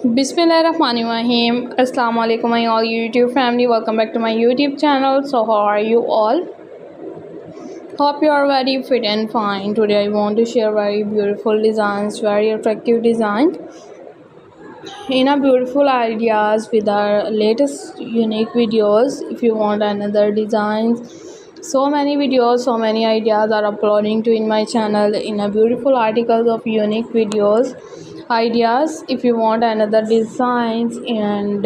Bismillahirrahmanirrahim. Assalamu alaikum my all YouTube family. Welcome back to my YouTube channel. So how are you all? Hope you are very fit and fine. Today I want to share very beautiful designs, very attractive designs in a beautiful ideas with our latest unique videos. If you want another designs, so many videos, so many ideas are uploading to in my channel in a beautiful articles of unique videos ideas. If you want another designs and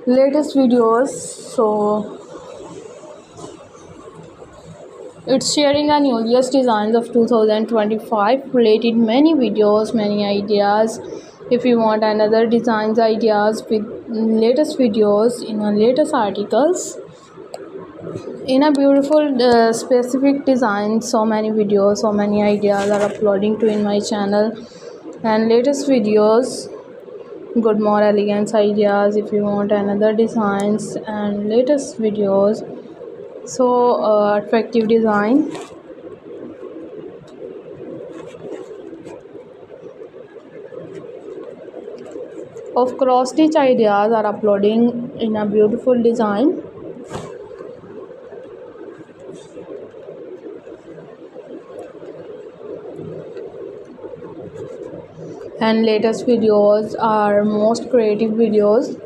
latest videos, so it's sharing a newest designs of 2025 related many videos, many ideas. If you want another designs ideas with latest videos in a latest articles in a beautiful specific design, so many videos, so many ideas are uploading to in my channel and latest videos, good more elegance ideas. If you want another designs and latest videos, so attractive design of cross stitch ideas are uploading in a beautiful design and latest videos are most creative videos.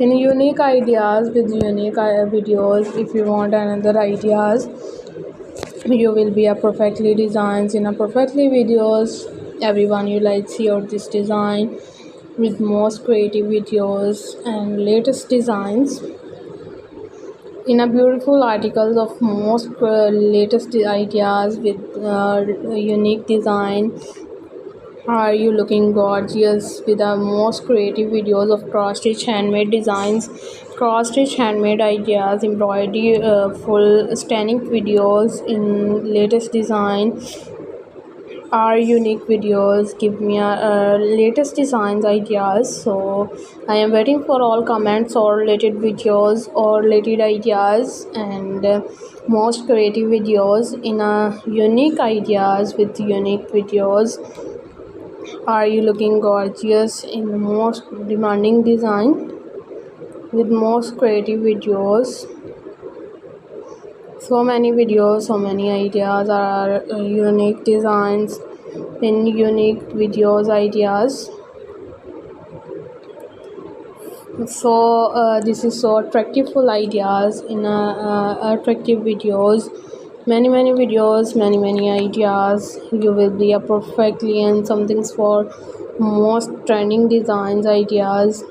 In unique ideas with unique videos. If you want another ideas, you will be a perfectly designs in a perfectly videos. Everyone you like see out this design with most creative videos and latest designs in a beautiful articles of most latest ideas with unique design. Are you looking gorgeous with the most creative videos of cross stitch handmade designs, cross stitch handmade ideas, embroidery, full stunning videos in latest design? Are unique videos? Give me a latest designs ideas. So I am waiting for all comments or related videos or related ideas and most creative videos in a unique ideas with unique videos. Are you looking gorgeous in the most demanding design with most creative videos? So many videos, so many ideas are unique designs in unique videos ideas. So this is so attractive full ideas in attractive videos, many videos, many ideas. You will be a perfectly and something's for most trending designs ideas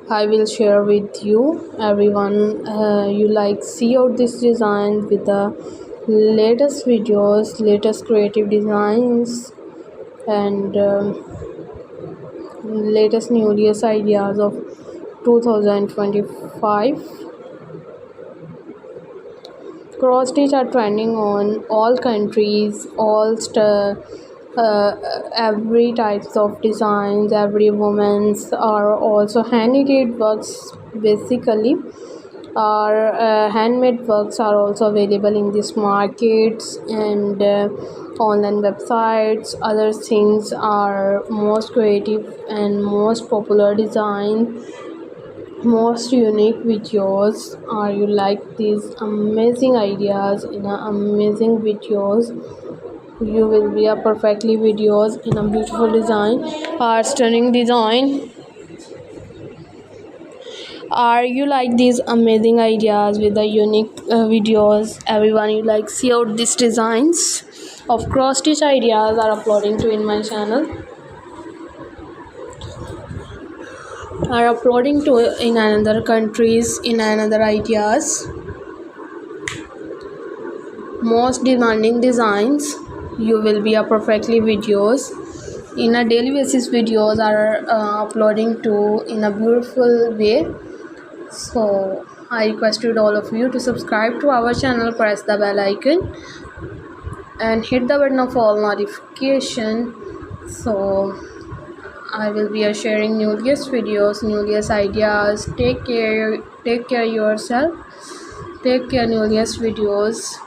I will share with you. Everyone you like see out this design with the latest videos, latest creative designs and latest newest ideas of 2025. Cross stitch are trending on all countries, every types of designs. Every women's are also handmade works. Basically, our handmade works are also available in these markets and online websites. Other things are most creative and most popular design, most unique videos. Are you like these amazing ideas in a amazing videos? You will be a perfectly videos in a beautiful design or stunning design. Are you like these amazing ideas with the unique videos? Everyone you like see out these designs of cross stitch ideas are uploading to in my channel, are uploading to in another countries in another ideas, most demanding designs. You will be a perfectly videos in a daily basis. Videos are uploading to in a beautiful way. So I requested all of you to subscribe to our channel, press the bell icon and hit the button of all notification. So I will be sharing newest videos, newest ideas. Take care yourself. Take care newest videos.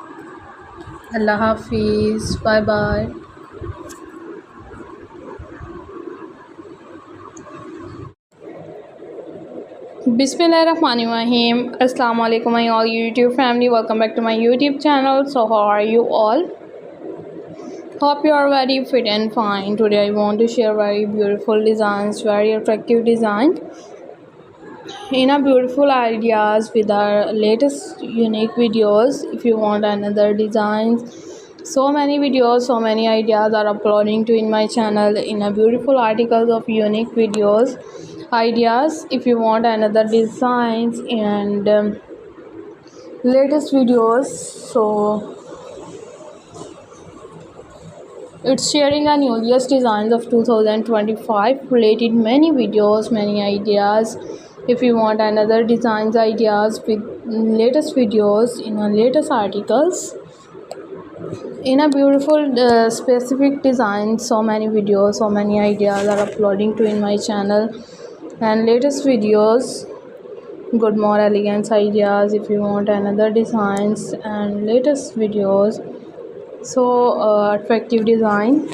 Allah Hafiz. Bye bye. Bismillahirrahmanirrahim. Assalamu alaikum my all YouTube family. Welcome back to my YouTube channel. So how are you all? Hope you are very fit and fine. Today I want to share very beautiful designs, very attractive designs in a beautiful ideas with our latest unique videos. If you want another designs, so many videos, so many ideas are uploading to in my channel in a beautiful articles of unique videos ideas. If you want another designs and latest videos, so it's sharing a newest designs of 2025 related many videos, many ideas. If you want another designs ideas with latest videos in a latest articles in a beautiful specific design, so many videos, so many ideas are uploading to in my channel and latest videos, good more elegance ideas. If you want another designs and latest videos, so attractive design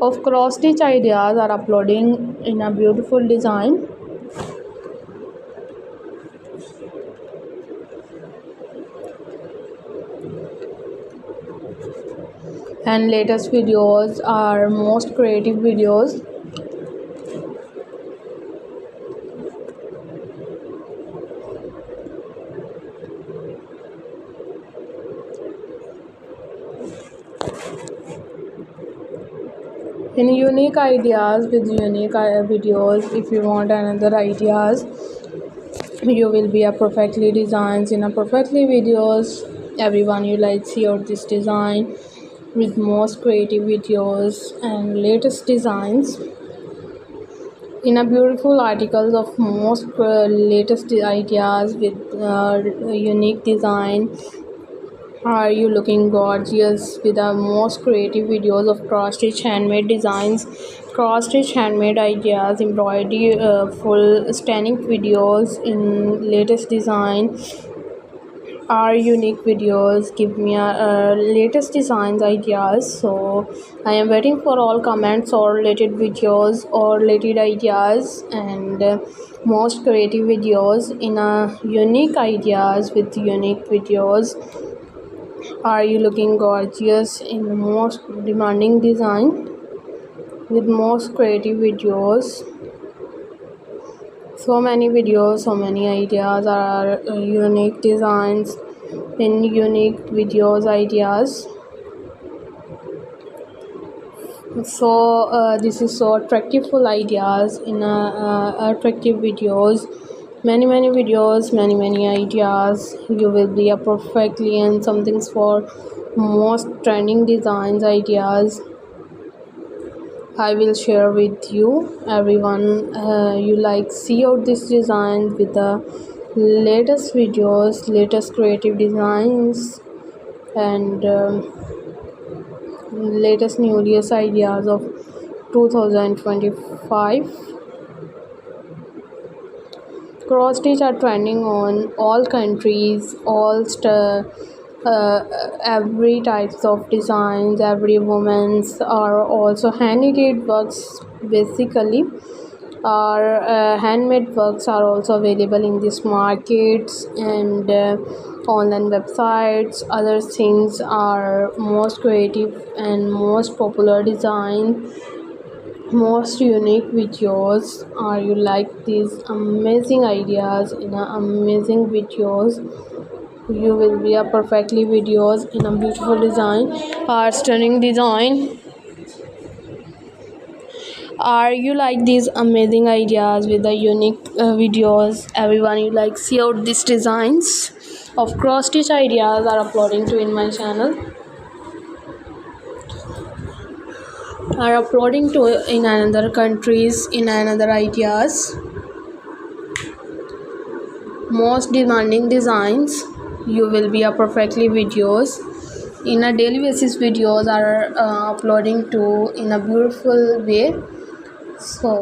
of cross stitch ideas are uploading in a beautiful design and latest videos are most creative videos. In unique ideas with unique videos. If you want another ideas, you will be a perfectly designs in a perfectly videos. Everyone you like see out this design with most creative videos and latest designs in a beautiful articles of most latest ideas with unique design. Are you looking gorgeous with the most creative videos of cross stitch handmade designs, cross stitch handmade ideas, embroidery, full stunning videos in latest design? Are unique videos? Give me a latest designs ideas. So I am waiting for all comments or related videos or related ideas and most creative videos in a unique ideas with unique videos. Are you looking gorgeous in the most demanding design with most creative videos? So many videos, so many ideas are unique designs in unique videos ideas. So this is so attractive full ideas in attractive videos, many videos, many ideas. You will be a perfectly and something's for most trending designs ideas I will share with you. Everyone you like see out this design with the latest videos, latest creative designs and latest newest ideas of 2025. Cross stitch are trending on all countries, every types of designs. Every women's are also handmade works. Basically, our handmade works are also available in these markets and online websites. Other things are most creative and most popular design, most unique videos. Are you like these amazing ideas in amazing videos? You will be a perfectly videos in a beautiful design or stunning design. Are you like these amazing ideas with the unique videos? Everyone you like see out these designs of cross stitch ideas are uploading to in my channel, are uploading to in another countries, in another ideas, most demanding designs. You will be a perfectly videos in a daily basis videos are uploading to in a beautiful way. So